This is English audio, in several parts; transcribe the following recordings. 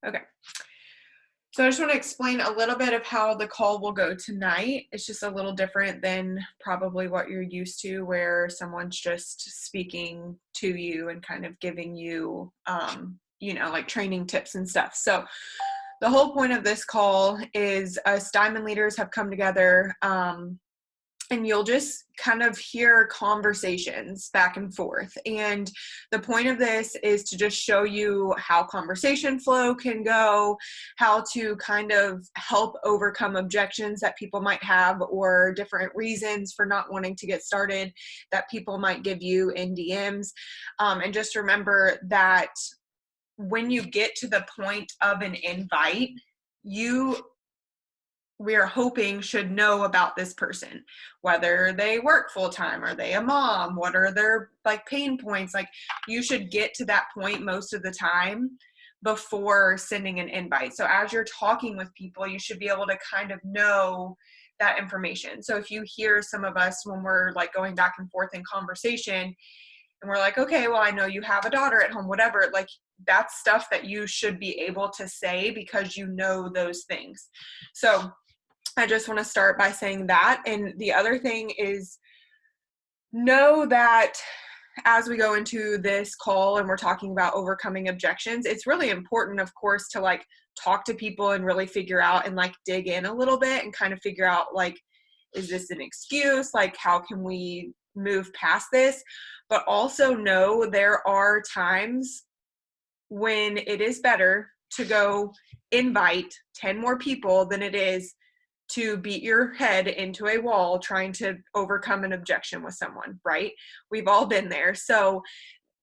Okay. So I just want to explain a little bit of how the call will go tonight. It's just a little different than probably what you're used to, where someone's just speaking to you and kind of giving you, like training tips and stuff. So the whole point of this call is us diamond leaders have come together, and you'll just kind of hear conversations back and forth. And the point of this is to just show you how conversation flow can go, how to kind of help overcome objections that people might have, or different reasons for not wanting to get started that people might give you in DMs. And just remember that when you get to the point of an invite, we are hoping should know about this person, whether they work full-time, are they a mom, what are their pain points. You should get to that point most of the time before sending an invite. So as you're talking with people, you should be able to kind of know that information. So if you hear some of us when we're going back and forth in conversation and we're like, okay, well, I know you have a daughter at home, whatever, that's stuff that you should be able to say because you know those things. So I just want to start by saying that. And the other thing is, know that as we go into this call and we're talking about overcoming objections, it's really important, of course, to talk to people and really figure out and dig in a little bit and kind of figure out is this an excuse? How can we move past this? But also know there are times when it is better to go invite 10 more people than it is to beat your head into a wall trying to overcome an objection with someone, right? We've all been there. So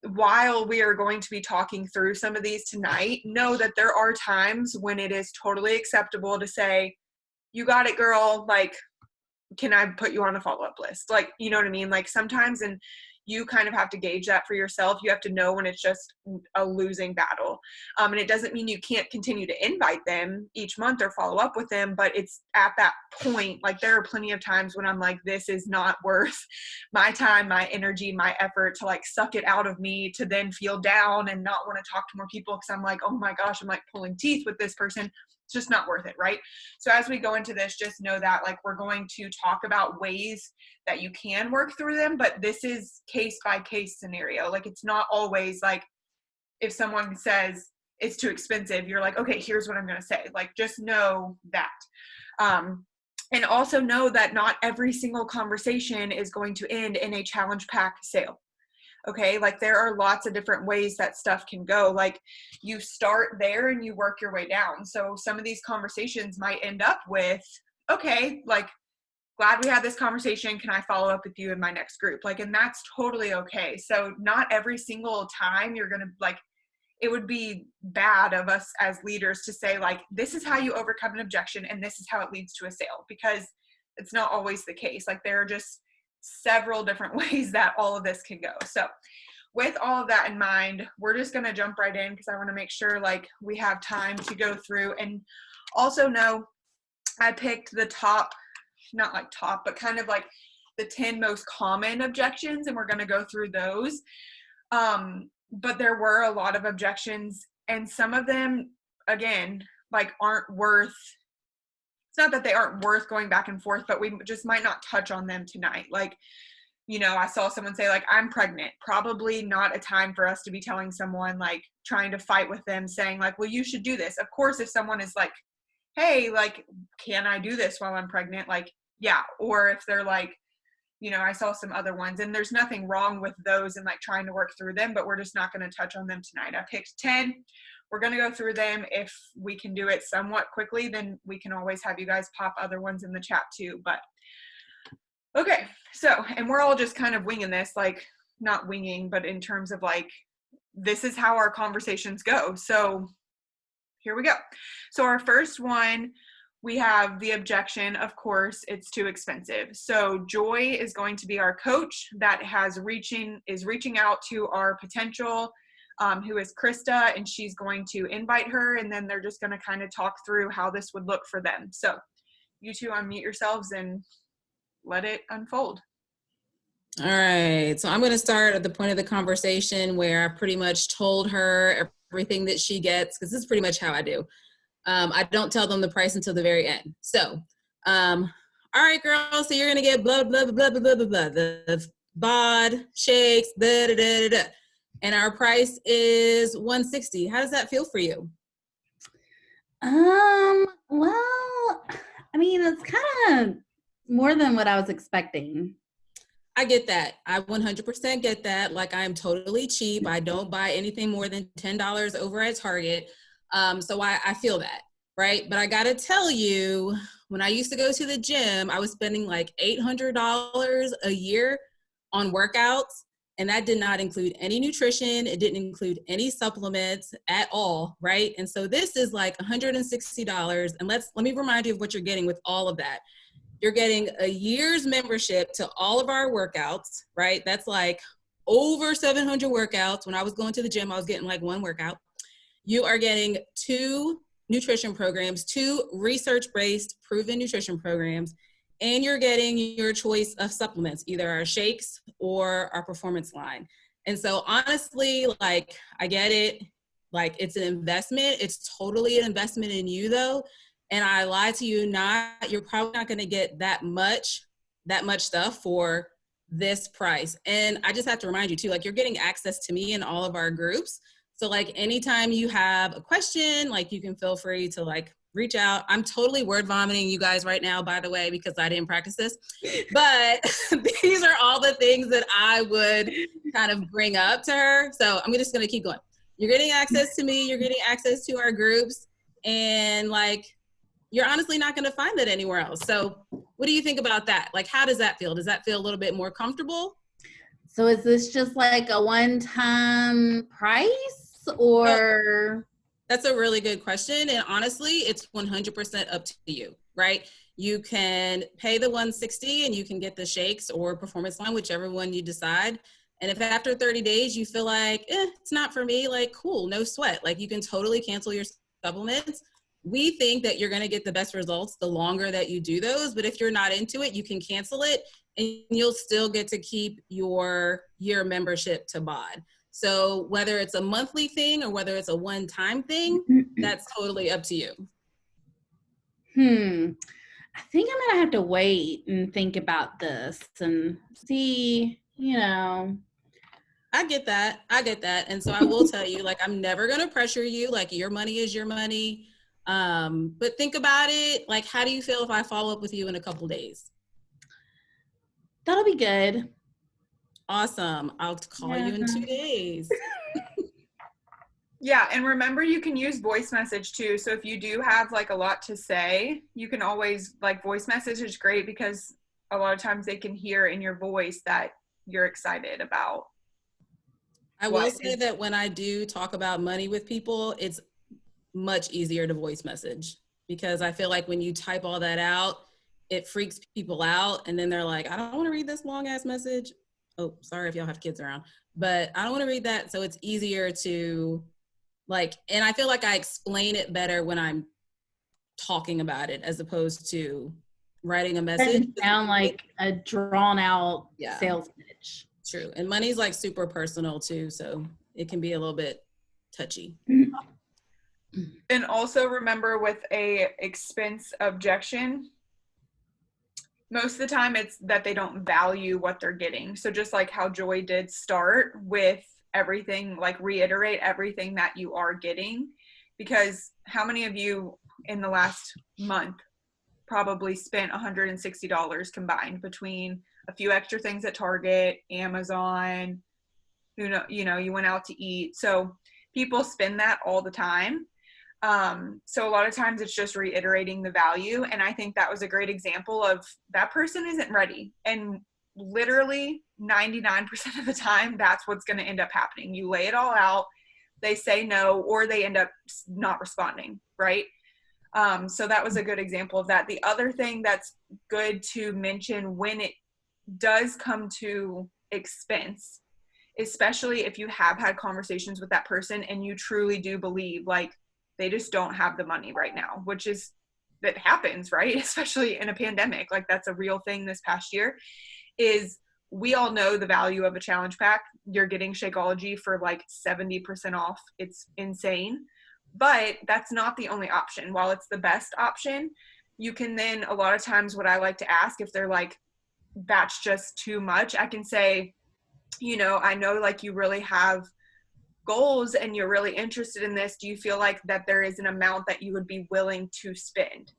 while we are going to be talking through some of these tonight, know that there are times when it is totally acceptable to say, you got it, girl. Can I put you on a follow-up list? You know what I mean? Sometimes, and you kind of have to gauge that for yourself. You have to know when it's just a losing battle. And it doesn't mean you can't continue to invite them each month or follow up with them, but it's at that point, there are plenty of times when I'm this is not worth my time, my energy, my effort to suck it out of me to then feel down and not want to talk to more people because I'm oh my gosh, I'm pulling teeth with this person. It's just not worth it, right? So as we go into this, just know that we're going to talk about ways that you can work through them, but this is case by case scenario. It's not always if someone says it's too expensive, you're okay, here's what I'm going to say. Just know that. And also know that not every single conversation is going to end in a challenge pack sale. Okay. There are lots of different ways that stuff can go. You start there and you work your way down. So some of these conversations might end up with, okay, glad we had this conversation. Can I follow up with you in my next group? And that's totally okay. So not every single time you're going to it would be bad of us as leaders to say this is how you overcome an objection and this is how it leads to a sale, because it's not always the case. There are just several different ways that all of this can go. So with all of that in mind, we're just going to jump right in because I want to make sure we have time to go through. And also know I picked the top, but kind of the 10 most common objections, and we're going to go through those. But there were a lot of objections, and some of them, again, aren't worth, it's not that they aren't worth going back and forth, but we just might not touch on them tonight. I saw someone say I'm pregnant. Probably not a time for us to be telling someone, trying to fight with them, saying well, you should do this. Of course, if someone is hey, can I do this while I'm pregnant? Yeah. Or if they're I saw some other ones, and there's nothing wrong with those and trying to work through them, but we're just not going to touch on them tonight. I picked 10. We're going to go through them. If we can do it somewhat quickly, then we can always have you guys pop other ones in the chat too. But okay. So, and we're all just kind of winging this, not winging, but in terms of this is how our conversations go. So here we go. So our first one, we have the objection. Of course, it's too expensive. So Joy is going to be our coach that is reaching out to our potential, who is Krista, and she's going to invite her, and then they're just going to kind of talk through how this would look for them. So you two unmute yourselves and let it unfold. All right, so I'm going to start at the point of the conversation where I pretty much told her everything that she gets, because this is pretty much how I do. I don't tell them the price until the very end. So, all right, girl, so you're going to get blah, blah, blah, blah, blah, blah, blah, the bod, shakes, da, da, da, da, da. And our price is $160. How does that feel for you? Well, I mean, it's kind of more than what I was expecting. I get that. I 100% get that. Like, I'm totally cheap. I don't buy anything more than $10 over at Target. So I feel that, right? But I got to tell you, when I used to go to the gym, I was spending like $800 a year on workouts. And that did not include any nutrition. It didn't include any supplements at all, right? And so this is like $160. And let me remind you of what you're getting with all of that. You're getting a year's membership to all of our workouts, right? That's like over 700 workouts. When I was going to the gym, I was getting like one workout. You are getting 2 nutrition programs, 2 research-based proven nutrition programs, and you're getting your choice of supplements, either our shakes or our performance line. And so honestly, like, I get it. Like, it's an investment. It's totally an investment in you though. And I lie to you not, you're probably not going to get that much stuff for this price. And I just have to remind you too, like, you're getting access to me in all of our groups. So like, anytime you have a question, like, you can feel free to like reach out. I'm totally word vomiting you guys right now, by the way, because I didn't practice this, but these are all the things that I would kind of bring up to her. So I'm just going to keep going. You're getting access to me. You're getting access to our groups, and like, you're honestly not going to find that anywhere else. So what do you think about that? Like, how does that feel? Does that feel a little bit more comfortable? So is this just like a one-time price, or? That's a really good question. And honestly, it's 100% up to you, right? You can pay the $160 and you can get the shakes or performance line, whichever one you decide. And if after 30 days you feel like, it's not for me, like, cool, no sweat. Like, you can totally cancel your supplements. We think that you're going to get the best results the longer that you do those. But if you're not into it, you can cancel it and you'll still get to keep your year membership to BOD. So whether it's a monthly thing or whether it's a one-time thing, that's totally up to you. I think I'm going to have to wait and think about this and see, I get that. And so I will tell you, like, I'm never going to pressure you. Like, your money is your money. But think about it. Like, how do you feel if I follow up with you in a couple days? That'll be good. Awesome. I'll call you in 2 days. Yeah, and remember, you can use voice message too. So if you do have like a lot to say, you can always, like, voice message is great because a lot of times they can hear in your voice that you're excited about. I will say that when I do talk about money with people, it's much easier to voice message, because I feel like when you type all that out, it freaks people out. And then they're like, I don't want to read this long ass message. Oh, sorry if y'all have kids around, but I don't want to read that. So it's easier to, like, and I feel like I explain it better when I'm talking about it as opposed to writing a message. It doesn't sound like a drawn out sales pitch. True. And money's like super personal too. So it can be a little bit touchy. And also remember, with a expense objection, most of the time it's that they don't value what they're getting. So just like how Joy did, start with everything, like reiterate everything that you are getting, because how many of you in the last month probably spent $160 combined between a few extra things at Target, Amazon, you went out to eat. So people spend that all the time. So a lot of times it's just reiterating the value. And I think that was a great example of that person isn't ready. And literally 99% of the time, that's what's going to end up happening. You lay it all out, they say no, or they end up not responding, right? So that was a good example of that. The other thing that's good to mention when it does come to expense, especially if you have had conversations with that person and you truly do believe like they just don't have the money right now, which is, that happens, right? Especially in a pandemic, like that's a real thing this past year, is we all know the value of a challenge pack. You're getting Shakeology for like 70% off. It's insane. But that's not the only option. While it's the best option, you can then, a lot of times what I like to ask, if they're like, that's just too much, I can say, you know, I know like you really have goals and you're really interested in this. Do you feel like that there is an amount that you would be willing to spend?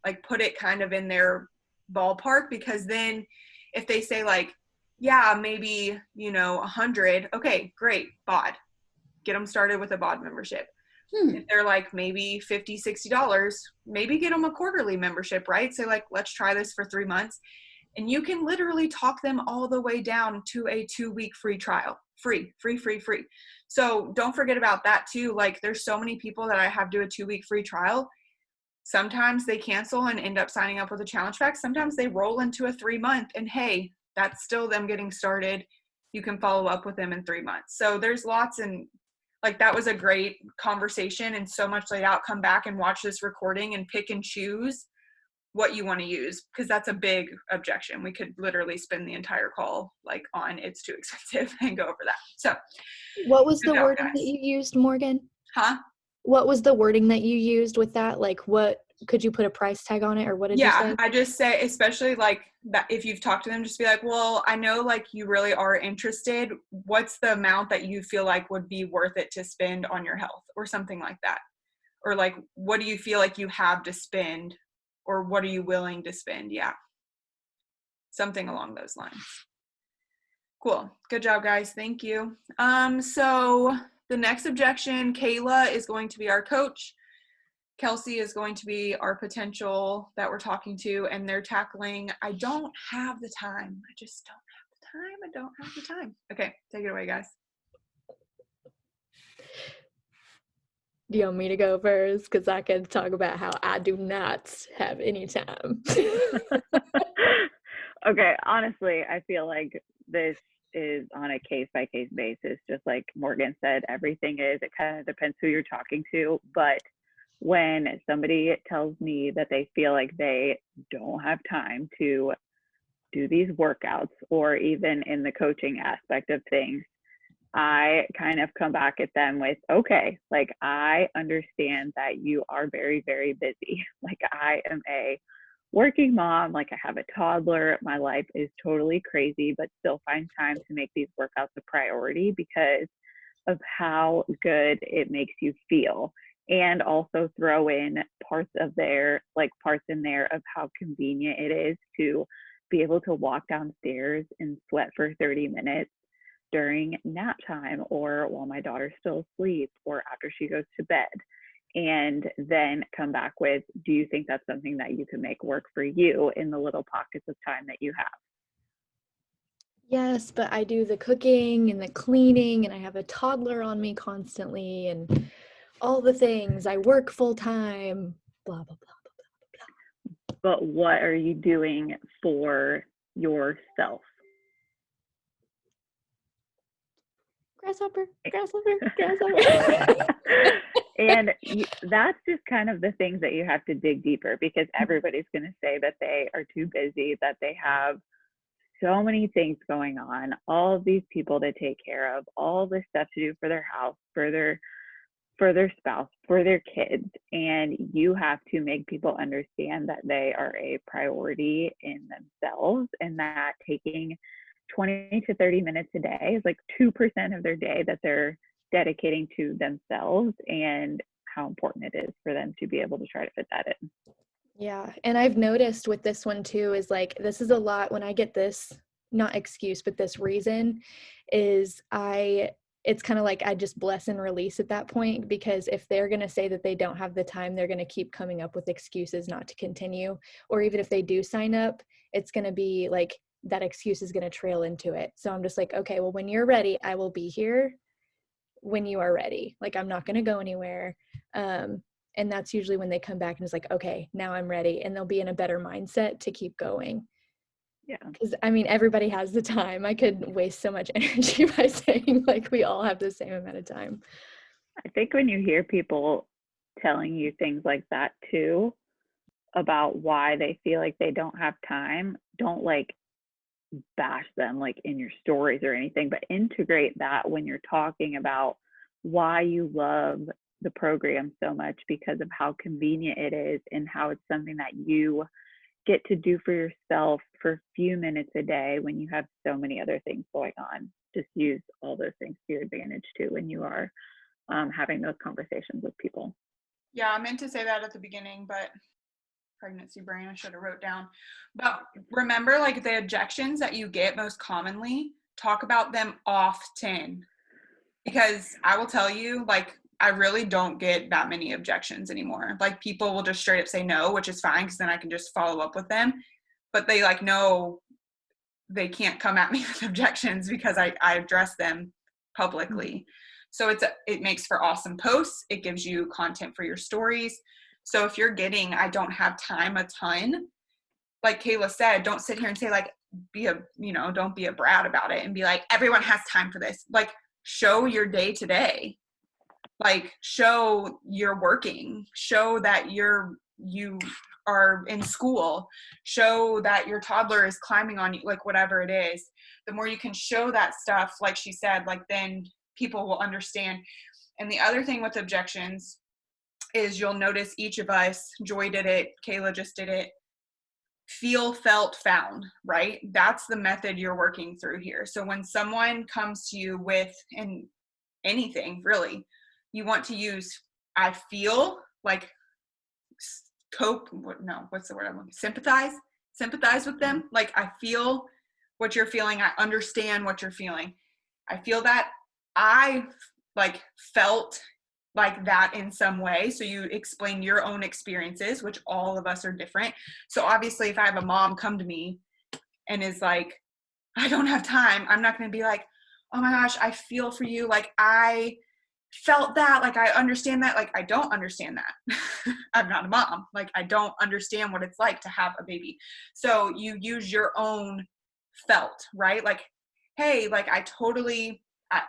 Like put it kind of in their ballpark, because then if they say like, yeah, maybe, you know, 100, okay, great, bod. Get them started with a bod membership. If they're like maybe $50, $60, maybe get them a quarterly membership, right? Say like, let's try this for 3 months. And you can literally talk them all the way down to a 2-week free trial. Free. So don't forget about that too. Like there's so many people that I have do a 2-week free trial. Sometimes they cancel and end up signing up with a challenge pack. Sometimes they roll into a 3-month, and hey, that's still them getting started. You can follow up with them in 3 months. So there's lots, and like that was a great conversation and so much laid out. Come back and watch this recording and pick and choose what you want to use, because that's a big objection. We could literally spend the entire call like on it's too expensive and go over that. So what was the wording guys. that you used, Morgan? Huh? What was the wording that you used with that? Like, what could you put a price tag on it, or what did you say? I just say, especially like that, if you've talked to them, just be like, well, I know like you really are interested. What's the amount that you feel like would be worth it to spend on your health, or something like that? Or like, what do you feel like you have to spend, or what are you willing to spend? Yeah. Something along those lines. Cool. Good job, guys. Thank you. So the next objection, Kayla is going to be our coach. Kelsey is going to be our potential that we're talking to, and they're tackling, I don't have the time. I just don't have the time. I don't have the time. Okay, take it away, guys. Do you want me to go first? Because I can talk about how I do not have any time. Okay, honestly, I feel like this is on a case-by-case basis. Just like Morgan said, everything is, it kind of depends who you're talking to. But when somebody tells me that they feel like they don't have time to do these workouts, or even in the coaching aspect of things, I kind of come back at them with, okay, like I understand that you are very, very busy. Like I am a working mom, like I have a toddler, my life is totally crazy, but still find time to make these workouts a priority because of how good it makes you feel. And also throw in parts in there of how convenient it is to be able to walk downstairs and sweat for 30 minutes during nap time, or while my daughter's still asleep, or after she goes to bed, and then come back with, do you think that's something that you can make work for you in the little pockets of time that you have? Yes, but I do the cooking and the cleaning, and I have a toddler on me constantly, and all the things. I work full time, blah, blah, blah, blah, blah, blah. But what are you doing for yourself? Grasshopper. And that's just kind of the things that you have to dig deeper, because everybody's going to say that they are too busy, that they have so many things going on, all of these people to take care of, all this stuff to do for their house, for their spouse, for their kids. And you have to make people understand that they are a priority in themselves, and that taking 20 to 30 minutes a day is like 2% of their day that they're dedicating to themselves, and how important it is for them to be able to try to fit that in. Yeah. And I've noticed with this one too, is like, this is a lot when I get this, not excuse, but this reason is it's kind of like I just bless and release at that point, because if they're going to say that they don't have the time, they're going to keep coming up with excuses not to continue. Or even if they do sign up, it's going to be like that excuse is going to trail into it. So I'm just like, okay, well, when you're ready, I will be here when you are ready. Like, I'm not going to go anywhere. And that's usually when they come back and it's like, okay, now I'm ready. And they'll be in a better mindset to keep going. Yeah. Because I mean, everybody has the time. I could waste so much energy by saying like we all have the same amount of time. I think when you hear people telling you things like that too, about why they feel like they don't have time, don't like bash them like in your stories or anything, but integrate that when you're talking about why you love the program so much, because of how convenient it is and how it's something that you get to do for yourself for a few minutes a day when you have so many other things going on. Just use all those things to your advantage too when you are having those conversations with people. Yeah, I meant to say that at the beginning, but pregnancy brain, I should have wrote down. But remember, like, the objections that you get most commonly, talk about them often. Because I will tell you, like, I really don't get that many objections anymore. Like, people will just straight up say no, which is fine because then I can just follow up with them. But they like know they can't come at me with objections because I address them publicly. So it makes for awesome posts. It gives you content for your stories. So if you're getting, I don't have time a ton, like Kayla said, don't sit here and say like, don't be a brat about it and be like, everyone has time for this. Like, show your day to day. Like, show you're working, show that you are in school, show that your toddler is climbing on you, like whatever it is. The more you can show that stuff, like she said, like then people will understand. And the other thing with objections is you'll notice each of us, Joy did it, Kayla just did it, feel, felt, found, right? That's the method you're working through here. So when someone comes to you with anything really, you want to use I feel, like sympathize with them. Like, I feel what you're feeling, I understand what you're feeling, I feel that, I like felt like that in some way. So you explain your own experiences, which all of us are different. So obviously if I have a mom come to me and is like, I don't have time, I'm not going to be like, oh my gosh, I feel for you, like I felt that, like I understand that. Like, I don't understand that. I'm not a mom. Like, I don't understand what it's like to have a baby. So you use your own felt, right? Like, hey, like I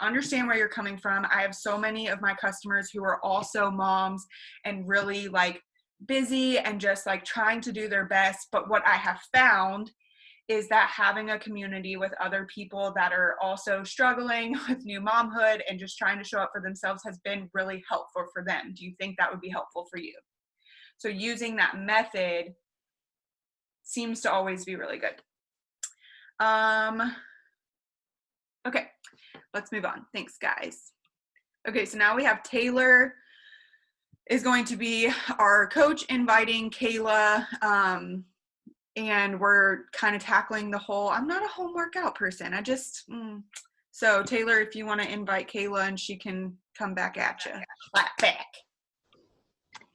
understand where you're coming from. I have so many of my customers who are also moms and really like busy and just like trying to do their best. But what I have found is that having a community with other people that are also struggling with new momhood and just trying to show up for themselves has been really helpful for them. Do you think that would be helpful for you? So using that method seems to always be really good. Okay, let's move on. Thanks, guys. Okay, so now we have Taylor is going to be our coach, inviting Kayla, and we're kind of tackling the whole, I'm not a home workout person. So Taylor, if you want to invite Kayla and she can come back at you. Flat back.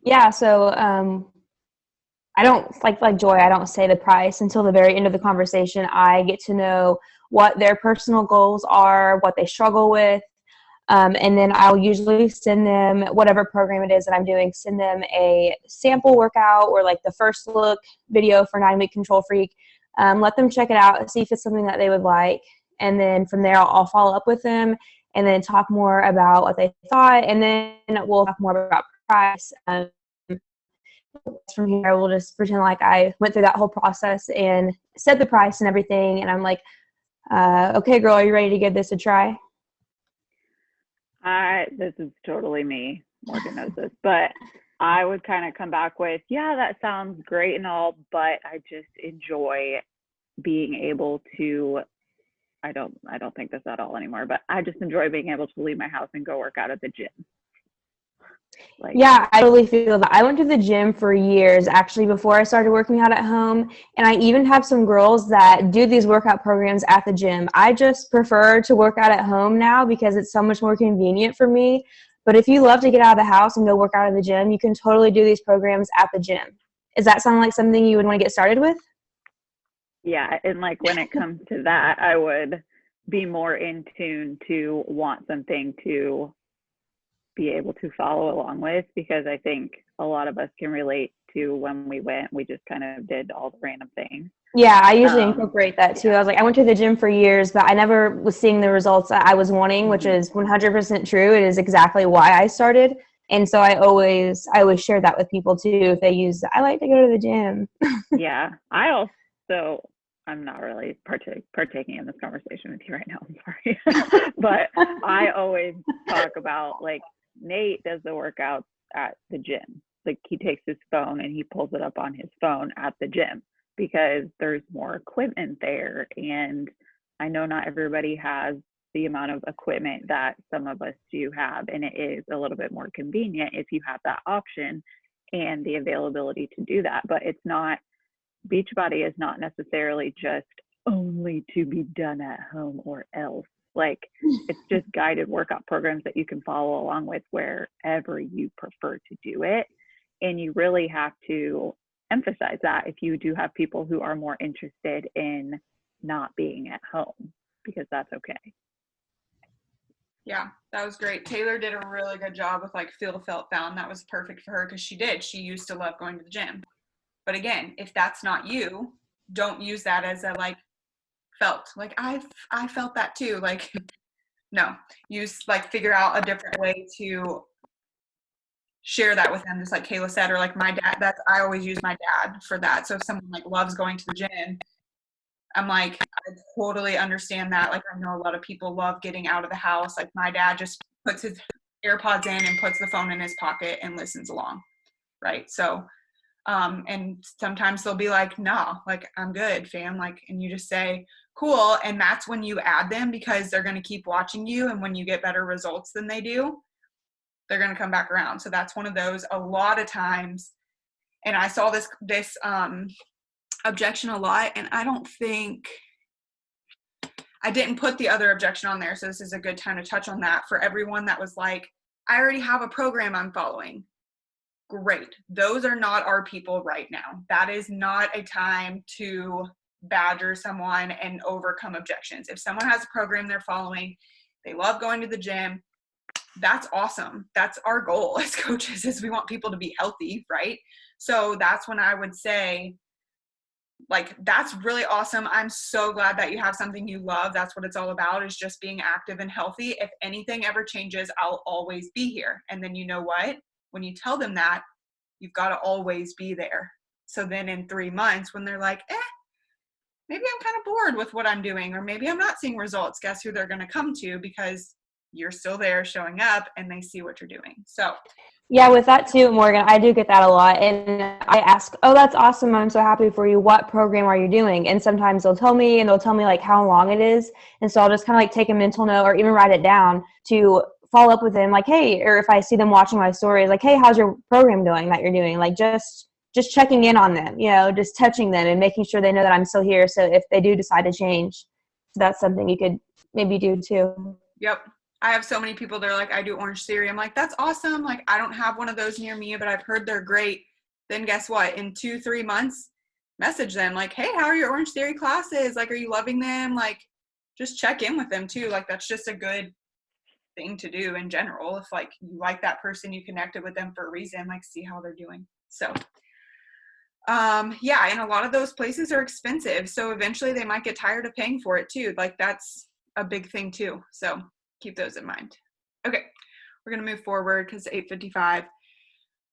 Yeah, so I don't, like Joy, I don't say the price until the very end of the conversation. I get to know what their personal goals are, what they struggle with, and then I'll usually send them whatever program it is that I'm doing, send them a sample workout or like the first look video for 9-week Control Freak. Let them check it out, see if it's something that they would like. And then from there, I'll follow up with them and then talk more about what they thought. And then we'll talk more about price. From here, we'll just pretend like I went through that whole process and set the price and everything. And I'm like, okay, girl, are you ready to give this a try? This is totally me. Morgan knows this, but I would kind of come back with, yeah, that sounds great and all, but I just enjoy being able to, I don't think this at all anymore, but I just enjoy being able to leave my house and go work out at the gym. Like, yeah, I totally feel that. I went to the gym for years, actually, before I started working out at home. And I even have some girls that do these workout programs at the gym. I just prefer to work out at home now because it's so much more convenient for me. But if you love to get out of the house and go work out at the gym, you can totally do these programs at the gym. Does that sound like something you would want to get started with? Yeah, and like when it comes to that, I would be more in tune to want something to be able to follow along with, because I think a lot of us can relate to when we went, we just kind of did all the random things. Yeah, I usually incorporate that too. Yeah. I was like, I went to the gym for years, but I never was seeing the results that I was wanting, which is 100% true. It is exactly why I started. And so I always share that with people too. If they use, I like to go to the gym. Yeah. I also I'm not really partaking in this conversation with you right now. I'm sorry. But I always talk about, like, Nate does the workouts at the gym. Like, he takes his phone and he pulls it up on his phone at the gym because there's more equipment there. And I know not everybody has the amount of equipment that some of us do have. And it is a little bit more convenient if you have that option and the availability to do that. But it's not, Beachbody is not necessarily just only to be done at home or else. Like, it's just guided workout programs that you can follow along with wherever you prefer to do it. And you really have to emphasize that if you do have people who are more interested in not being at home, because that's okay. Yeah, that was great. Taylor did a really good job with like feel, felt, found. That was perfect for her because she used to love going to the gym. But again, if that's not you, don't use that as a like felt. Like I felt that too. Like, no, use like figure out a different way to share that with them, just like Kayla said, or like my dad. I always use my dad for that. So if someone like loves going to the gym, I'm like, I totally understand that. Like, I know a lot of people love getting out of the house. Like, my dad just puts his AirPods in and puts the phone in his pocket and listens along, right? So, and sometimes they'll be like, nah, like, I'm good, fam. Like, and you just say, cool. And that's when you add them because they're going to keep watching you. And when you get better results than they do, they're going to come back around. So that's one of those a lot of times. And I saw this objection a lot, and I didn't put the other objection on there, so this is a good time to touch on that. For everyone that was like, I already have a program I'm following. Great. Those are not our people right now. That is not a time to badger someone and overcome objections. If someone has a program they're following, they love going to the gym, that's awesome. That's our goal as coaches, is we want people to be healthy, right? So that's when I would say, like, that's really awesome. I'm so glad that you have something you love. That's what it's all about, is just being active and healthy. If anything ever changes, I'll always be here. And then you know what? When you tell them that, you've got to always be there. So then in 3 months, when they're like, maybe I'm kind of bored with what I'm doing, or maybe I'm not seeing results, guess who they're going to come to? Because you're still there showing up and they see what you're doing. So yeah, with that too, Morgan, I do get that a lot. And I ask, oh, that's awesome. I'm so happy for you. What program are you doing? And sometimes they'll tell me like how long it is. And so I'll just kind of like take a mental note or even write it down to follow up with them. Like, hey, or if I see them watching my stories, like, hey, how's your program doing that you're doing? Like, just checking in on them, just touching them and making sure they know that I'm still here. So if they do decide to change, that's something you could maybe do too. Yep. I have so many people, they're like, I do Orange Theory. I'm like, that's awesome. Like, I don't have one of those near me, but I've heard they're great. Then guess what? In 2-3 months, message them like, hey, how are your Orange Theory classes? Like, are you loving them? Like, just check in with them too. Like, that's just a good thing to do in general. If like you like that person, you connected with them for a reason, like, see how they're doing. So yeah, and a lot of those places are expensive. So eventually they might get tired of paying for it too. Like, that's a big thing too. So keep those in mind. Okay, we're going to move forward because it's 8:55.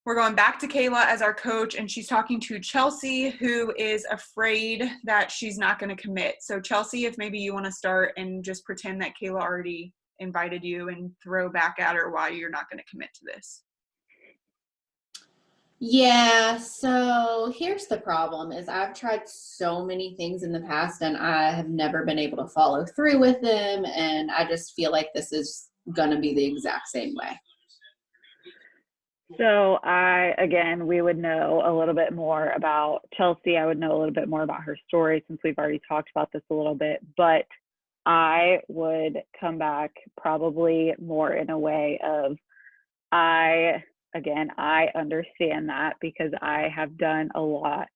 We're going back to Kayla as our coach, and she's talking to Chelsea, who is afraid that she's not going to commit. So Chelsea, if maybe you want to start and just pretend that Kayla already invited you and throw back at her why you're not going to commit to this. Yeah, so here's the problem is I've tried so many things in the past and I have never been able to follow through with them, and I just feel like this is going to be the exact same way. So we would know a little bit more about Chelsea. I would know a little bit more about her story since we've already talked about this a little bit, but I would come back probably more in a way of, I understand that because I had done a lot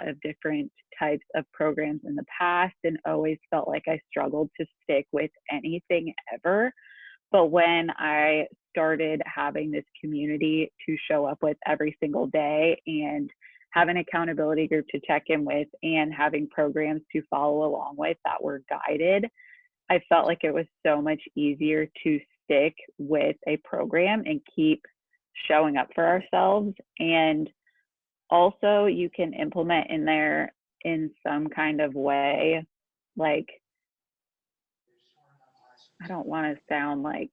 of different types of programs in the past and always felt like I struggled to stick with anything ever. But when I started having this community to show up with every single day and have an accountability group to check in with and having programs to follow along with that were guided, I felt like it was so much easier to stick with a program and keep showing up for ourselves. And also you can implement in there in some kind of way, like, I don't want to sound like,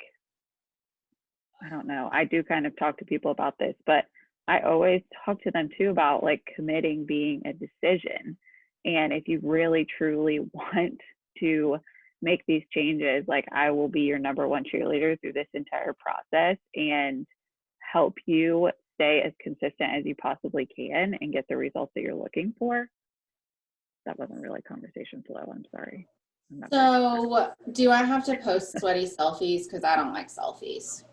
I don't know, I do kind of talk to people about this, but I always talk to them too about like committing being a decision. And if you really truly want to make these changes, like, I will be your number one cheerleader through this entire process and help you stay as consistent as you possibly can and get the results that you're looking for. That wasn't really conversation flow. I'm sorry. So do I have to post sweaty selfies? Because I don't like selfies.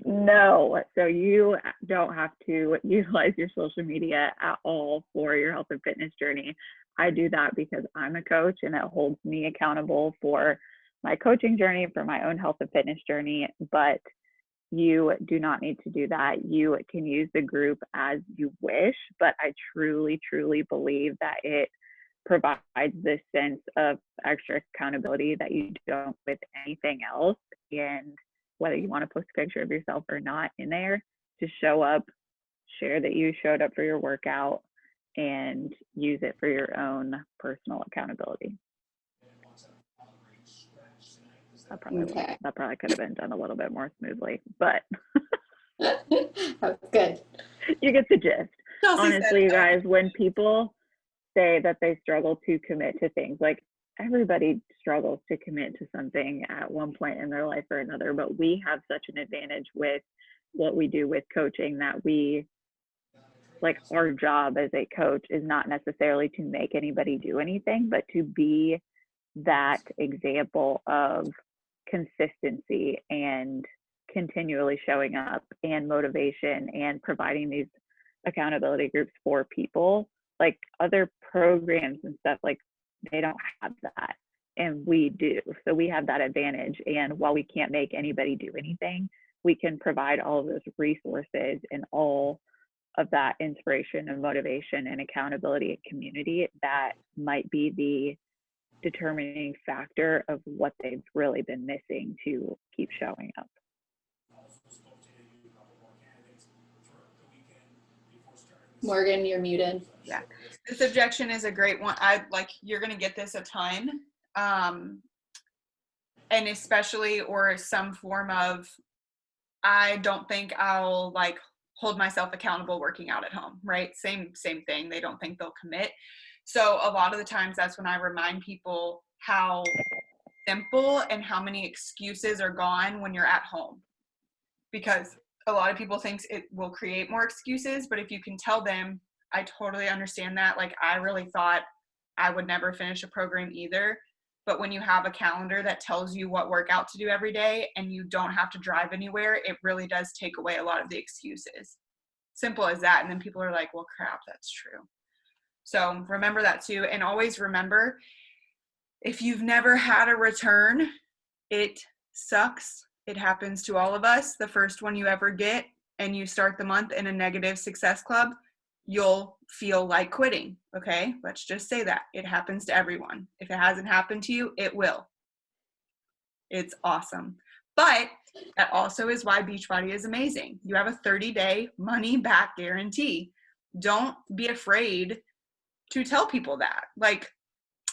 No, so you don't have to utilize your social media at all for your health and fitness journey. I do that because I'm a coach and it holds me accountable for my coaching journey, for my own health and fitness journey, but you do not need to do that. You can use the group as you wish, but I truly, truly believe that it provides this sense of extra accountability that you don't with anything else. And whether you want to post a picture of yourself or not in there, to show up, share that you showed up for your workout, and use it for your own personal accountability. That probably could have been done a little bit more smoothly, but That's good. You get the gist. Chelsea Honestly, you guys, when people say that they struggle to commit to things, like, everybody struggles to commit to something at one point in their life or another, but we have such an advantage with what we do with coaching that we, like, our job as a coach is not necessarily to make anybody do anything, but to be that example of consistency and continually showing up and motivation and providing these accountability groups for people. Like, other programs and stuff, like, they don't have that, and we do. So we have that advantage. And while we can't make anybody do anything, we can provide all of those resources and all of that inspiration and motivation and accountability and community that might be the determining factor of what they've really been missing to keep showing up. Morgan, you're muted. Yeah, this objection is a great one. You're going to get this a ton. And especially, or some form of, I don't think I'll like hold myself accountable working out at home, right? Same thing. They don't think they'll commit. So a lot of the times that's when I remind people how simple and how many excuses are gone when you're at home. Because a lot of people think it will create more excuses, but if you can tell them, I totally understand that. Like, I really thought I would never finish a program either. But when you have a calendar that tells you what workout to do every day and you don't have to drive anywhere, it really does take away a lot of the excuses. Simple as that. And then people are like, well, crap, that's true. So remember that too. And always remember, if you've never had a return, it sucks. It happens to all of us. The first one you ever get and you start the month in a negative success club, you'll feel like quitting. Okay, let's just say that. It happens to everyone. If it hasn't happened to you, it will. It's awesome. But that also is why Beachbody is amazing. You have a 30-day money back guarantee. Don't be afraid to tell people that. Like,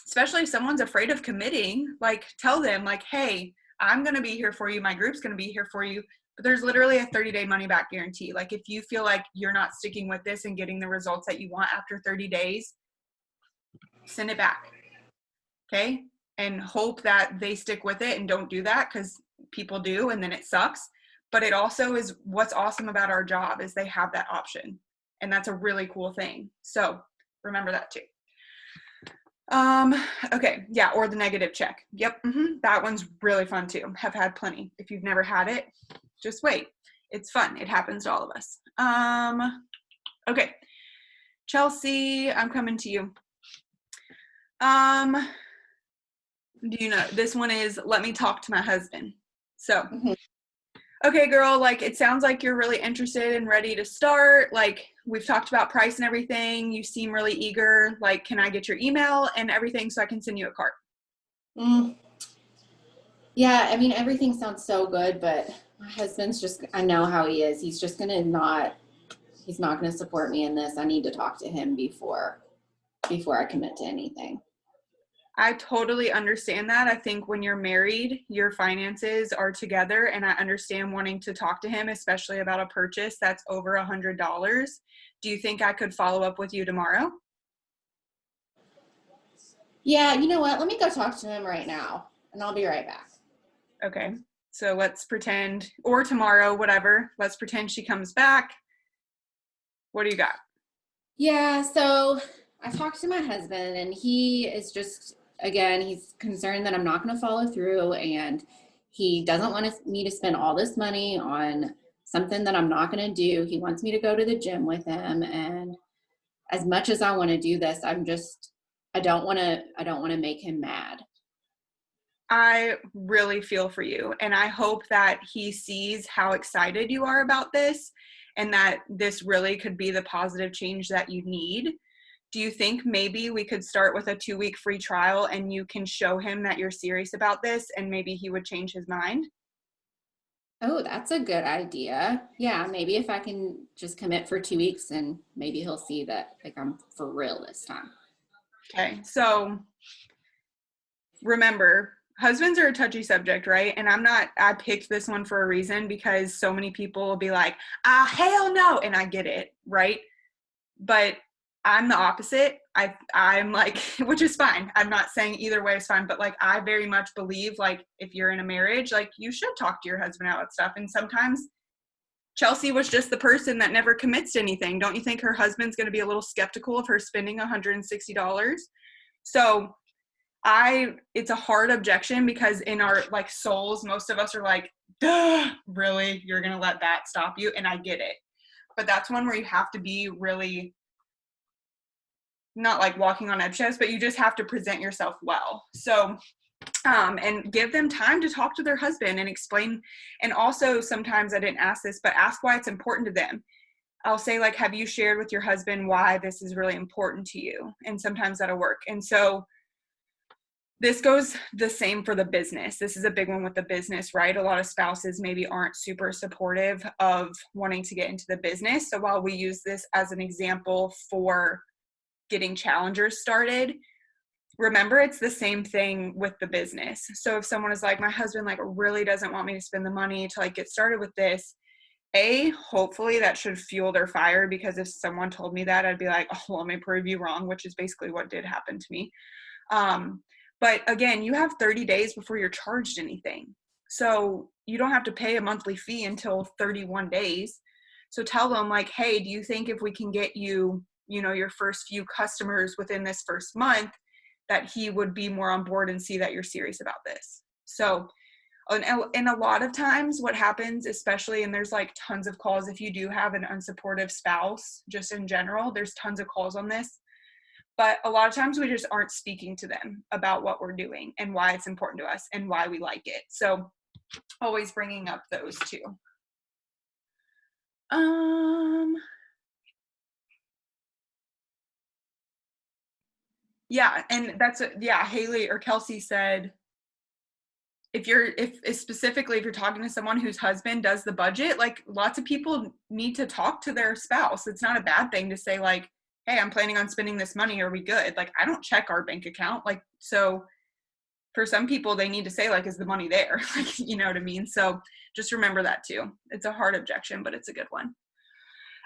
especially if someone's afraid of committing, like, tell them, like, hey, I'm going to be here for you. My group's going to be here for you. But there's literally a 30-day money back guarantee. Like, if you feel like you're not sticking with this and getting the results that you want after 30 days, send it back. Okay? And hope that they stick with it and don't do that, because people do, and then it sucks. But it also is what's awesome about our job is they have that option. And that's a really cool thing. So remember that too. Okay. Yeah. Or the negative check. Yep. That one's really fun too. Have had plenty. If you've never had it, just wait. It's fun. It happens to all of us. Okay. Chelsea, I'm coming to you. Do you know, this one is, let me talk to my husband. So, okay, girl, like, it sounds like you're really interested and ready to start. Like, we've talked about price and everything. You seem really eager. Like, can I get your email and everything so I can send you a cart? Yeah, I mean, everything sounds so good, but my husband's just, I know how he is. He's just he's not going to support me in this. I need to talk to him before. before I commit to anything. I totally understand that. I think when you're married, your finances are together, and I understand wanting to talk to him, especially about a purchase that's over $100. Do you think I could follow up with you tomorrow? Yeah, you know what? Let me go talk to him right now, and I'll be right back. Okay. So let's pretend, or tomorrow, whatever, let's pretend she comes back. What do you got? Yeah, so I talked to my husband, and he is just, again, he's concerned that I'm not going to follow through, and he doesn't want me to spend all this money on something that I'm not going to do. He wants me to go to the gym with him, and as much as I want to do this, I don't want to make him mad. I really feel for you, and I hope that he sees how excited you are about this and that this really could be the positive change that you need. Do you think maybe we could start with a 2-week free trial and you can show him that you're serious about this and maybe he would change his mind? Oh, that's a good idea. Yeah, maybe if I can just commit for 2 weeks, and maybe he'll see that like I'm for real this time. Okay, so remember, husbands are a touchy subject, right? And I picked this one for a reason because so many people will be like, hell no. And I get it, right? But I'm the opposite. I'm like, which is fine. I'm not saying either way is fine, but like, I very much believe like if you're in a marriage, like you should talk to your husband about stuff. And sometimes Chelsea was just the person that never commits to anything. Don't you think her husband's going to be a little skeptical of her spending $160? So it's a hard objection because in our like souls, most of us are like, duh, really? You're going to let that stop you? And I get it. But that's one where you have to be really not like walking on eggshells, but you just have to present yourself well. So, and give them time to talk to their husband and explain. And also sometimes I didn't ask this, but ask why it's important to them. I'll say like, have you shared with your husband why this is really important to you? And sometimes that'll work. And so this goes the same for the business. This is a big one with the business, right? A lot of spouses maybe aren't super supportive of wanting to get into the business. So while we use this as an example for getting challengers started, remember it's the same thing with the business. So if someone is like, my husband like really doesn't want me to spend the money to like get started with this, hopefully that should fuel their fire, because if someone told me that, I'd be like, oh, let me prove you wrong, which is basically what did happen to me. But again, you have 30 days before you're charged anything. So you don't have to pay a monthly fee until 31 days. So tell them like, hey, do you think if we can get you, your first few customers within this first month, that he would be more on board and see that you're serious about this? So, and a lot of times what happens, especially, and there's like tons of calls, if you do have an unsupportive spouse, just in general, there's tons of calls on this. But a lot of times we just aren't speaking to them about what we're doing and why it's important to us and why we like it. So always bringing up those two. Yeah, and Haley or Kelsey said, if specifically if you're talking to someone whose husband does the budget, like lots of people need to talk to their spouse. It's not a bad thing to say like, hey, I'm planning on spending this money. Are we good? Like, I don't check our bank account. Like, so for some people, they need to say, like, is the money there? Like, you know what I mean? So just remember that too. It's a hard objection, but it's a good one.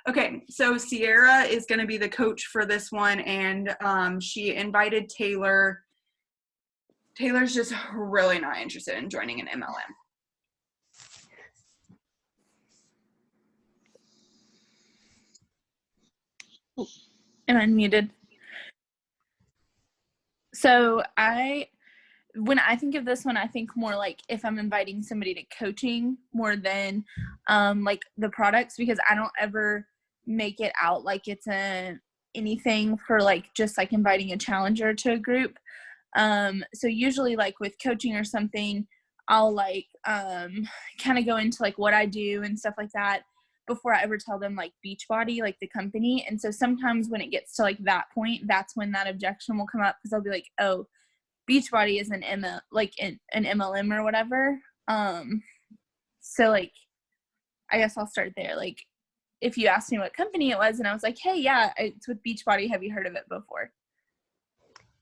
Okay, so Sierra is going to be the coach for this one, and she invited Taylor. Taylor's just really not interested in joining an MLM. Am I muted? So when I think of this one, I think more like if I'm inviting somebody to coaching more than like the products, because I don't ever make it out like it's anything for like just like inviting a challenger to a group. So usually like with coaching or something, I'll like kind of go into like what I do and stuff like that before I ever tell them like Beachbody, like the company. And so sometimes when it gets to like that point, that's when that objection will come up, because I'll be like, oh, Beachbody is an MLM or whatever. So like, I guess I'll start there. Like, if you asked me what company it was and I was like, hey, yeah, it's with Beachbody. Have you heard of it before?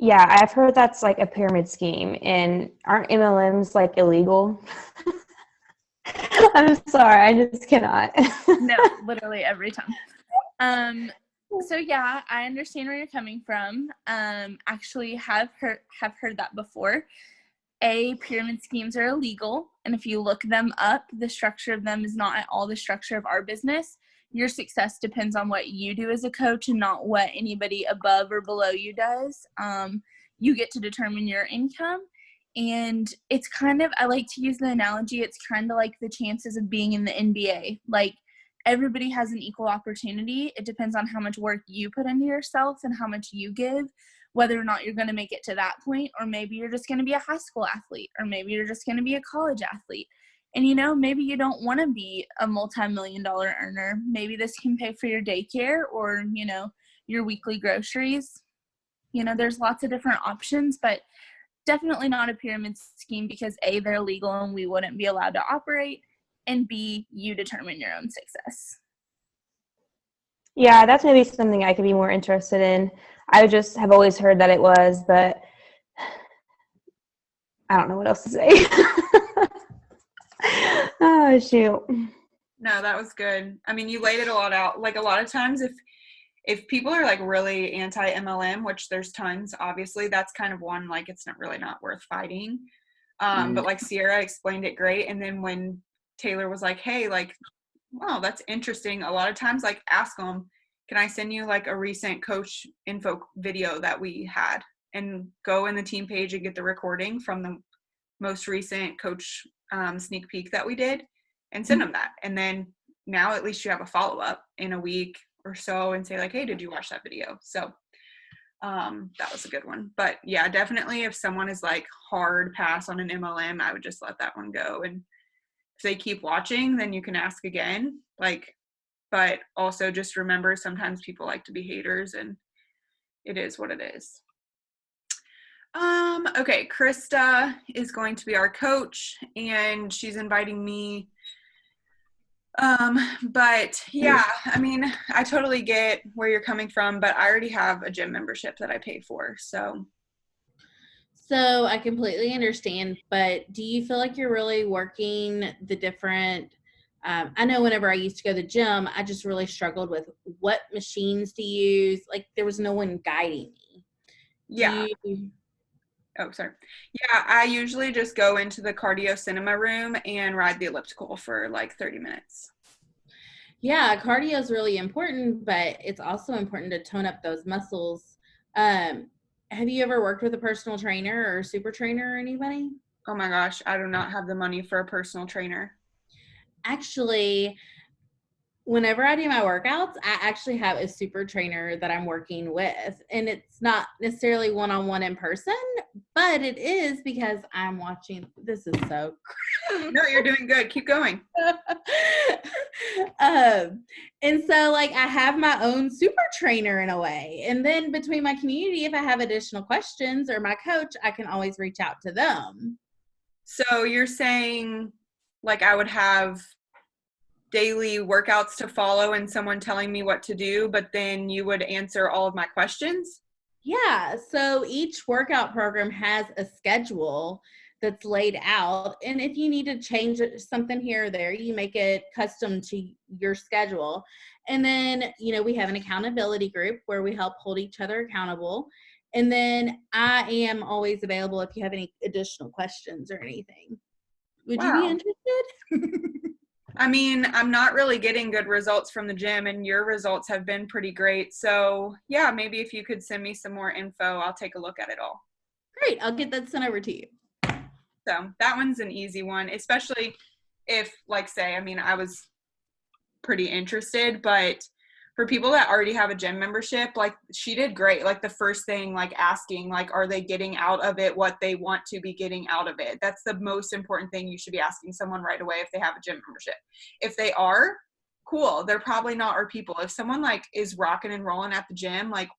Yeah, I've heard that's like a pyramid scheme, and aren't MLMs like illegal? I'm sorry, I just cannot. No, literally every time. So yeah, I understand where you're coming from. Actually have heard that before. Pyramid schemes are illegal, and if you look them up, the structure of them is not at all the structure of our business. Your success depends on what you do as a coach and not what anybody above or below you does. You get to determine your income, and it's kind of, I like to use the analogy, it's kind of like the chances of being in the NBA. Like, everybody has an equal opportunity. It depends on how much work you put into yourself and how much you give, whether or not you're going to make it to that point, or maybe you're just going to be a high school athlete, or maybe you're just going to be a college athlete. And, maybe you don't want to be a multi-million-dollar earner. Maybe this can pay for your daycare or, your weekly groceries. There's lots of different options, but definitely not a pyramid scheme because A, they're illegal and we wouldn't be allowed to operate, and B, you determine your own success. Yeah, that's maybe something I could be more interested in. I just have always heard that it was, but I don't know what else to say. Oh, shoot. No, that was good. I mean, you laid it a lot out. Like, a lot of times if people are like really anti-MLM, which there's tons, obviously, that's kind of one, like, it's not worth fighting. But like Sierra explained it great. And then when Taylor was like, hey, like, wow, that's interesting. A lot of times, like, ask them, can I send you like a recent coach info video that we had? And go in the team page and get the recording from the most recent coach sneak peek that we did and send them that. And then now at least you have a follow-up in a week or so and say like, hey, did you watch that video? So that was a good one. But yeah, definitely if someone is like hard pass on an MLM, I would just let that one go. And if they keep watching, then you can ask again. Like, but also just remember sometimes people like to be haters and it is what it is. Okay, Krista is going to be our coach and she's inviting me. But yeah, I mean, I totally get where you're coming from, but I already have a gym membership that I pay for, so. So I completely understand, but do you feel like you're really working the different, I know whenever I used to go to the gym, I just really struggled with what machines to use. Like there was no one guiding me. Yeah. Oh, sorry. Yeah, I usually just go into the cardio cinema room and ride the elliptical for like 30 minutes. Yeah, cardio is really important, but it's also important to tone up those muscles. Have you ever worked with a personal trainer or a super trainer or anybody? Oh my gosh, I do not have the money for a personal trainer. Actually, whenever I do my workouts, I actually have a super trainer that I'm working with. And it's not necessarily one-on-one in person, but it is because I'm watching. This is so No, you're doing good. Keep going. And so like I have my own super trainer in a way. And then between my community, if I have additional questions or my coach, I can always reach out to them. So you're saying like I would have daily workouts to follow and someone telling me what to do, but then you would answer all of my questions? Yeah. So each workout program has a schedule that's laid out. And if you need to change something here or there, you make it custom to your schedule. And then, we have an accountability group where we help hold each other accountable. And then I am always available if you have any additional questions or anything. Would you be interested? I mean, I'm not really getting good results from the gym and your results have been pretty great. So yeah, maybe if you could send me some more info, I'll take a look at it all. Great. I'll get that sent over to you. So that one's an easy one, especially if like say, I mean, I was pretty interested, but for people that already have a gym membership, like she did great. Like the first thing, like asking, like, are they getting out of it what they want to be getting out of it? That's the most important thing you should be asking someone right away if they have a gym membership. If they are, cool. They're probably not our people. If someone like is rocking and rolling at the gym, like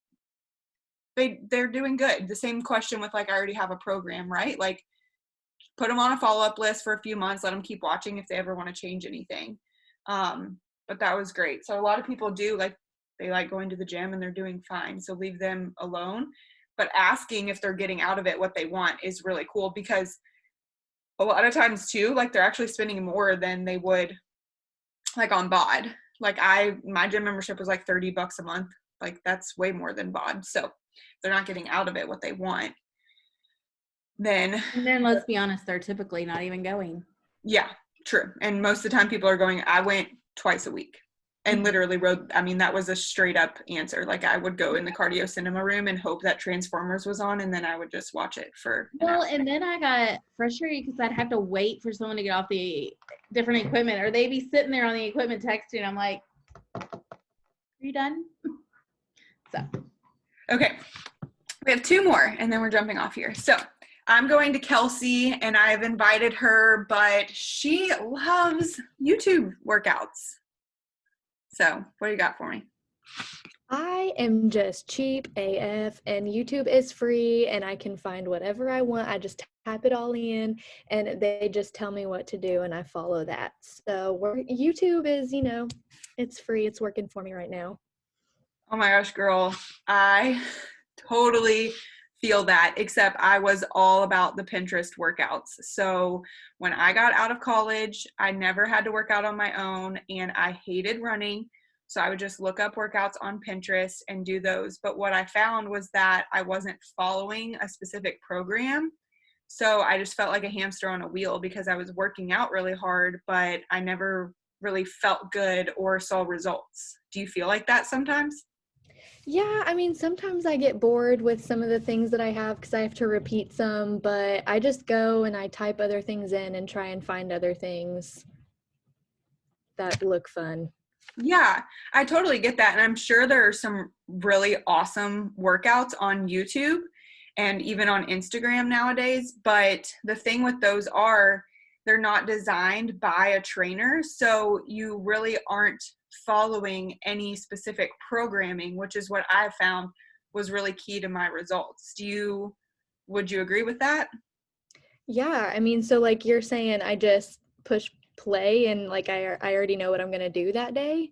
they're doing good. The same question with like, I already have a program, right? Like put them on a follow-up list for a few months, let them keep watching if they ever want to change anything. But that was great. So a lot of people do like, they like going to the gym and they're doing fine. So leave them alone. but asking if they're getting out of it what they want is really cool, because a lot of times too, like they're actually spending more than they would like on BOD. Like my gym membership was like $30 a month. Like that's way more than BOD. So if they're not getting out of it what they want, then let's be honest, they're typically not even going. Yeah, true. And most of the time people are going, I went twice a week and literally that was a straight up answer. Like I would go in the cardio cinema room and hope that Transformers was on, and then I would just watch it for an hour. And then I got frustrated because I'd have to wait for someone to get off the different equipment, or they'd be sitting there on the equipment texting. I'm like, are you done? So. Okay. We have 2 more and then we're jumping off here. So I'm going to Kelsey, and I've invited her, but she loves YouTube workouts. So what do you got for me? I am just cheap AF, and YouTube is free, and I can find whatever I want. I just type it all in, and they just tell me what to do, and I follow that. So YouTube is, it's free. It's working for me right now. Oh my gosh, girl. I totally feel that, except I was all about the Pinterest workouts. So when I got out of college, I never had to work out on my own, and I hated running. So I would just look up workouts on Pinterest and do those. But what I found was that I wasn't following a specific program. So I just felt like a hamster on a wheel, because I was working out really hard, but I never really felt good or saw results. Do you feel like that sometimes? Yeah, sometimes I get bored with some of the things that I have because I have to repeat some, but I just go and I type other things in and try and find other things that look fun. Yeah, I totally get that. And I'm sure there are some really awesome workouts on YouTube and even on Instagram nowadays. But the thing with those they're not designed by a trainer. So you really aren't following any specific programming, which is what I found was really key to my results. Would you agree with that? Yeah, so like you're saying, I just push play and like I already know what I'm going to do that day?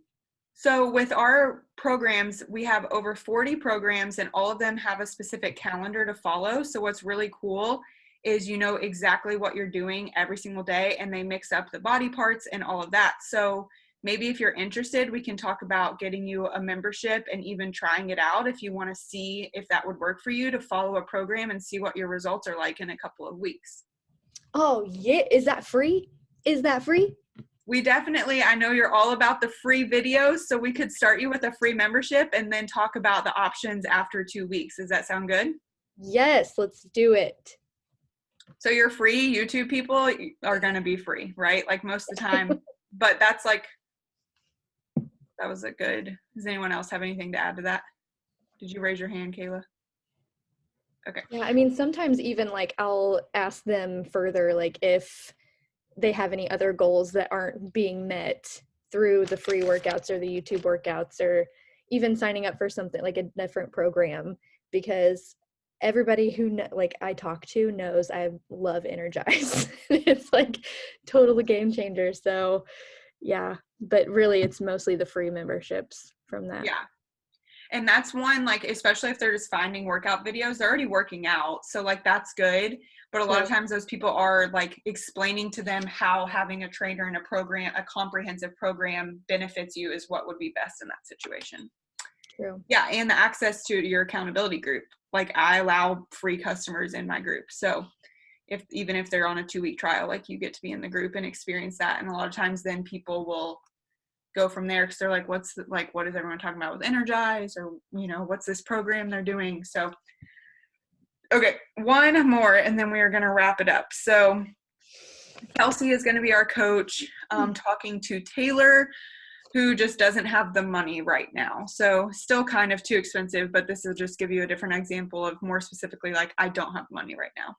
So with our programs, we have over 40 programs, and all of them have a specific calendar to follow. So what's really cool is you know exactly what you're doing every single day, and they mix up the body parts and all of that. So maybe if you're interested, we can talk about getting you a membership and even trying it out if you want to see if that would work for you to follow a program and see what your results are like in a couple of weeks. Oh, yeah. Is that free? We definitely, I know you're all about the free videos, so we could start you with a free membership and then talk about the options after 2 weeks. Does that sound good? Yes, let's do it. So your free YouTube people are going to be free, right? Like most of the time, but that was a good. Does anyone else have anything to add to that? Did you raise your hand, Kayla? Okay. Yeah, sometimes even like I'll ask them further, like if they have any other goals that aren't being met through the free workouts or the YouTube workouts, or even signing up for something like a different program, because everybody who I talk to knows I love Energize. It's like total game changer. So yeah, but really it's mostly the free memberships from that. Yeah. And that's one, like, especially if they're just finding workout videos, they're already working out. So like, that's good. But a lot of times those people are like explaining to them how having a trainer and a comprehensive program benefits you is what would be best in that situation. True. Yeah. And the access to your accountability group. Like I allow free customers in my group. So even if they're on a 2-week trial, like you get to be in the group and experience that. And a lot of times then people will go from there because they're like, what is everyone talking about with Energize, or, what's this program they're doing? So, okay, one more, and then we are going to wrap it up. So Kelsey is going to be our coach, talking to Taylor, who just doesn't have the money right now. So still kind of too expensive, but this will just give you a different example of more specifically, like, I don't have money right now.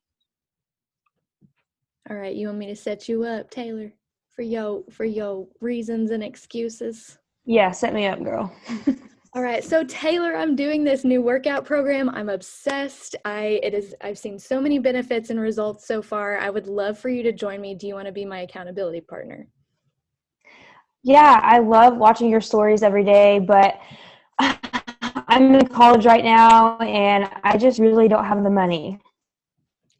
All right, you want me to set you up, Taylor, for your reasons and excuses? Yeah, set me up, girl. All right, so Taylor, I'm doing this new workout program. I'm obsessed. I've seen so many benefits and results so far. I would love for you to join me. Do you want to be my accountability partner? Yeah, I love watching your stories every day, but I I'm in college right now and I just really don't have the money.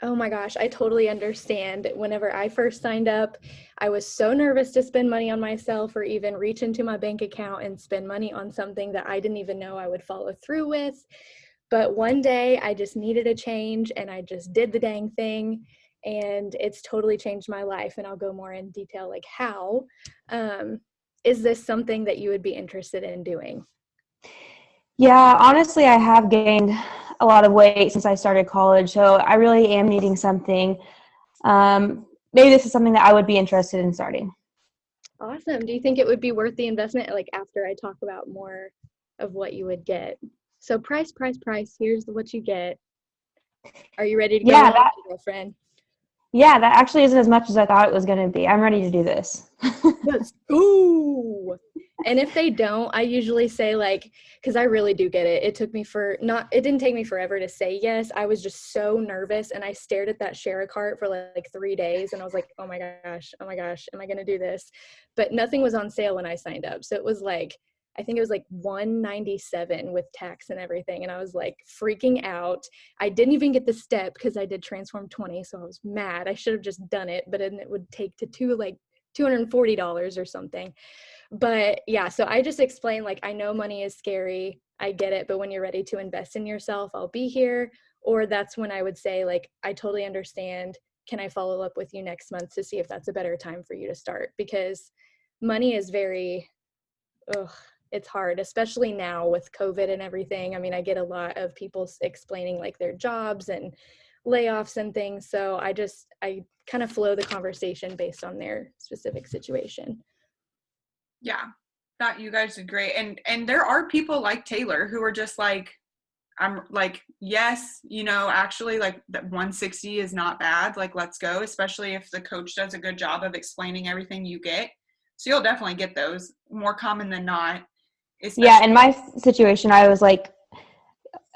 Oh my gosh, I totally understand. Whenever I first signed up, I was so nervous to spend money on myself or even reach into my bank account and spend money on something that I didn't even know I would follow through with. But one day I just needed a change and I just did the dang thing, and it's totally changed my life. And I'll go more in detail like how. Is this something that you would be interested in doing? Yeah, honestly, I have gained a lot of weight since I started college, so I really am needing something. Maybe this is something that I would be interested in starting. Awesome. Do you think it would be worth the investment? Like after I talk about more of what you would get. So price. Here's what you get. Are you ready to go Yeah, on, girlfriend? Yeah, that actually isn't as much as I thought it was going to be. I'm ready to do this. Let's go. And if they don't, I usually say like, because I really do get it. It didn't take me forever to say yes. I was just so nervous and I stared at that share a cart for like 3 days and I was like, oh my gosh, am I going to do this? But nothing was on sale when I signed up. So it was like, I think it was like $197 with tax and everything. And I was like freaking out. I didn't even get the step because I did Transform 20. So I was mad. I should have just done it, but then it would take to $240 or something. But yeah, so I just explained like, I know money is scary. I get it. But when you're ready to invest in yourself, I'll be here. Or that's when I would say like, I totally understand. Can I follow up with you next month to see if that's a better time for you to start? Because money is very, it's hard, especially now with COVID and everything. I mean, I get a lot of people explaining like their jobs and layoffs and things. So I kind of flow the conversation based on their specific situation. Yeah, that you guys did great. And there are people like Taylor who are just like, I'm like, yes, actually like that 160 is not bad. Like, let's go, especially if the coach does a good job of explaining everything you get. So you'll definitely get those, more common than not. Yeah, in my situation, I was like,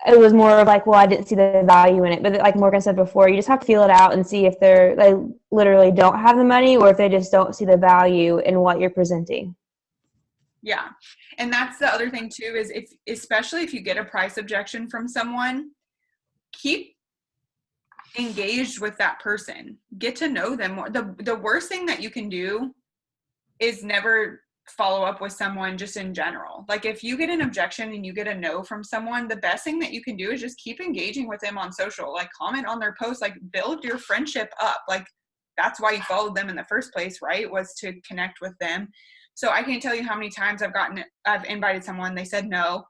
it was more of like, well, I didn't see the value in it. But like Morgan said before, you just have to feel it out and see if they literally don't have the money or if they just don't see the value in what you're presenting. Yeah. And that's the other thing too, is especially if you get a price objection from someone, keep engaged with that person. Get to know them more. The worst thing that you can do is never follow up with someone just in general. Like if you get an objection and you get a no from someone, the best thing that you can do is just keep engaging with them on social, like comment on their posts, like build your friendship up. Like that's why you followed them in the first place, right? Was to connect with them. So I can't tell you how many times I've invited someone, they said no.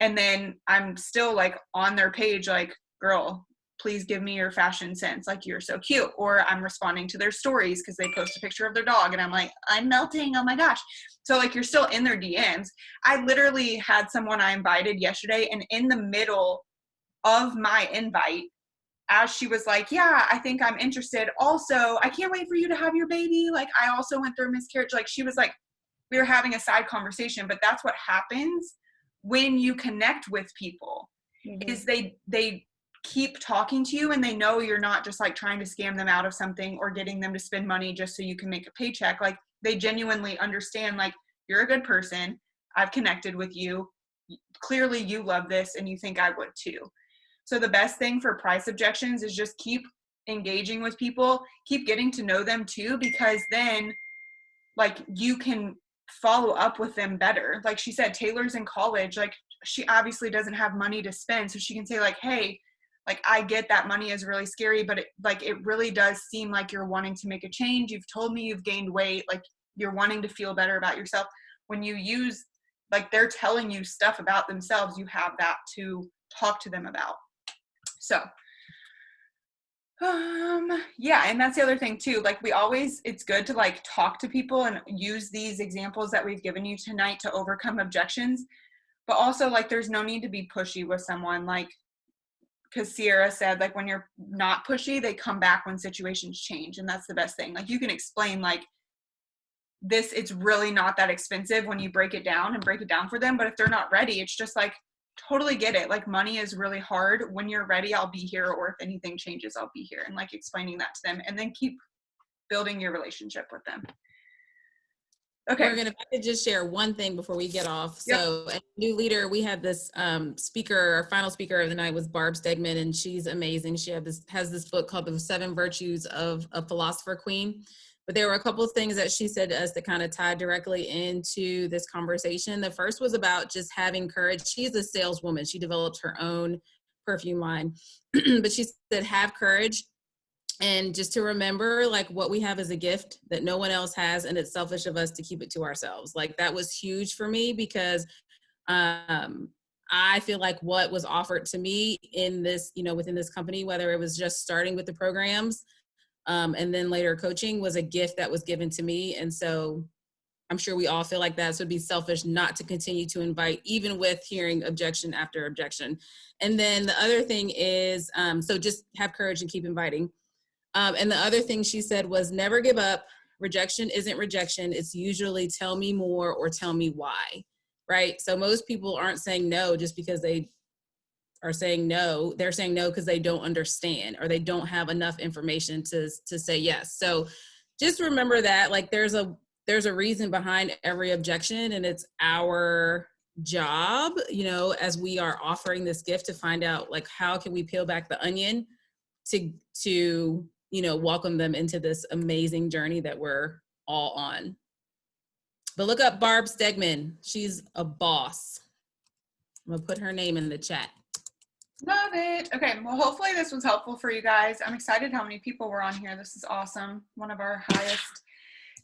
And then I'm still like on their page, like, girl, please give me your fashion sense. Like, you're so cute. Or I'm responding to their stories because they post a picture of their dog and I'm like, I'm melting. Oh my gosh. So like, you're still in their DMs. I literally had someone I invited yesterday, and in the middle of my invite, as she was like, yeah, I think I'm interested. Also, I can't wait for you to have your baby. Like, I also went through a miscarriage. Like, she was like, we were having a side conversation, but that's what happens when you connect with people. Mm-hmm. Is they keep talking to you and they know you're not just like trying to scam them out of something or getting them to spend money just so you can make a paycheck. Like, they genuinely understand, like, you're a good person. I've connected with you. Clearly you love this and you think I would too. So the best thing for price objections is just keep engaging with people, keep getting to know them too, because then like you can follow up with them better. Like she said, Taylor's in college. Like, she obviously doesn't have money to spend. So she can say like, hey, like, I get that money is really scary, but it really does seem like you're wanting to make a change. You've told me you've gained weight. Like, you're wanting to feel better about yourself. When you use, like, they're telling you stuff about themselves, you have that to talk to them about. So, yeah. And that's the other thing too. Like, it's good to like talk to people and use these examples that we've given you tonight to overcome objections. But also, like, there's no need to be pushy with someone. Like, because Sierra said, like, when you're not pushy, they come back when situations change. And that's the best thing. Like, you can explain like this, it's really not that expensive when you break it down for them. But if they're not ready, it's just like, totally get it. Like, money is really hard. When you're ready, I'll be here. Or if anything changes, I'll be here. And like explaining that to them, and then keep building your relationship with them. Okay. Morgan, if I could just share one thing before we get off. Yep. So, a new leader, we had this speaker, our final speaker of the night was Barb Stegman, and she's amazing. She has this book called The 7 Virtues of a Philosopher Queen. But there were a couple of things that she said to us that kind of tied directly into this conversation. The first was about just having courage. She's a saleswoman. She developed her own perfume line. But she said, have courage. And just to remember, like, what we have is a gift that no one else has, and it's selfish of us to keep it to ourselves. Like, that was huge for me because I feel like what was offered to me in this, within this company, whether it was just starting with the programs and then later coaching, was a gift that was given to me. And so I'm sure we all feel like that. So it'd be selfish not to continue to invite, even with hearing objection after objection. And then the other thing is, so just have courage and keep inviting. And the other thing she said was never give up. Rejection isn't rejection. It's usually tell me more or tell me why, right? So most people aren't saying no just because they are saying no. They're saying no because they don't understand or they don't have enough information to say yes. So just remember that, like, there's a reason behind every objection, and it's our job, as we are offering this gift, to find out, like, how can we peel back the onion to welcome them into this amazing journey that we're all on. But look up Barb Stegman. She's a boss. I'm gonna put her name in the chat. Love it. Okay, well, hopefully this was helpful for you guys. I'm excited how many people were on here. This is awesome. One of our highest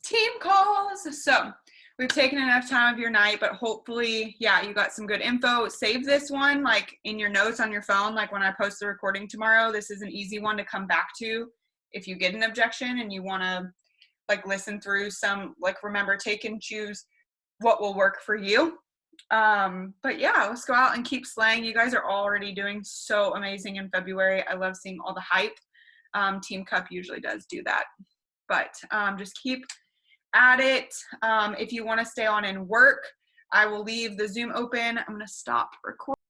team calls. So we've taken enough time of your night, but hopefully, yeah, you got some good info. Save this one, like, in your notes on your phone. Like, when I post the recording tomorrow, this is an easy one to come back to if you get an objection and you want to, like, listen through some, like, remember, take and choose what will work for you. But yeah, let's go out and keep slaying. You guys are already doing so amazing in February. I love seeing all the hype. Team Cup usually does do that, but just keep at it. If you want to stay on and work, I will leave the Zoom open. I'm going to stop recording.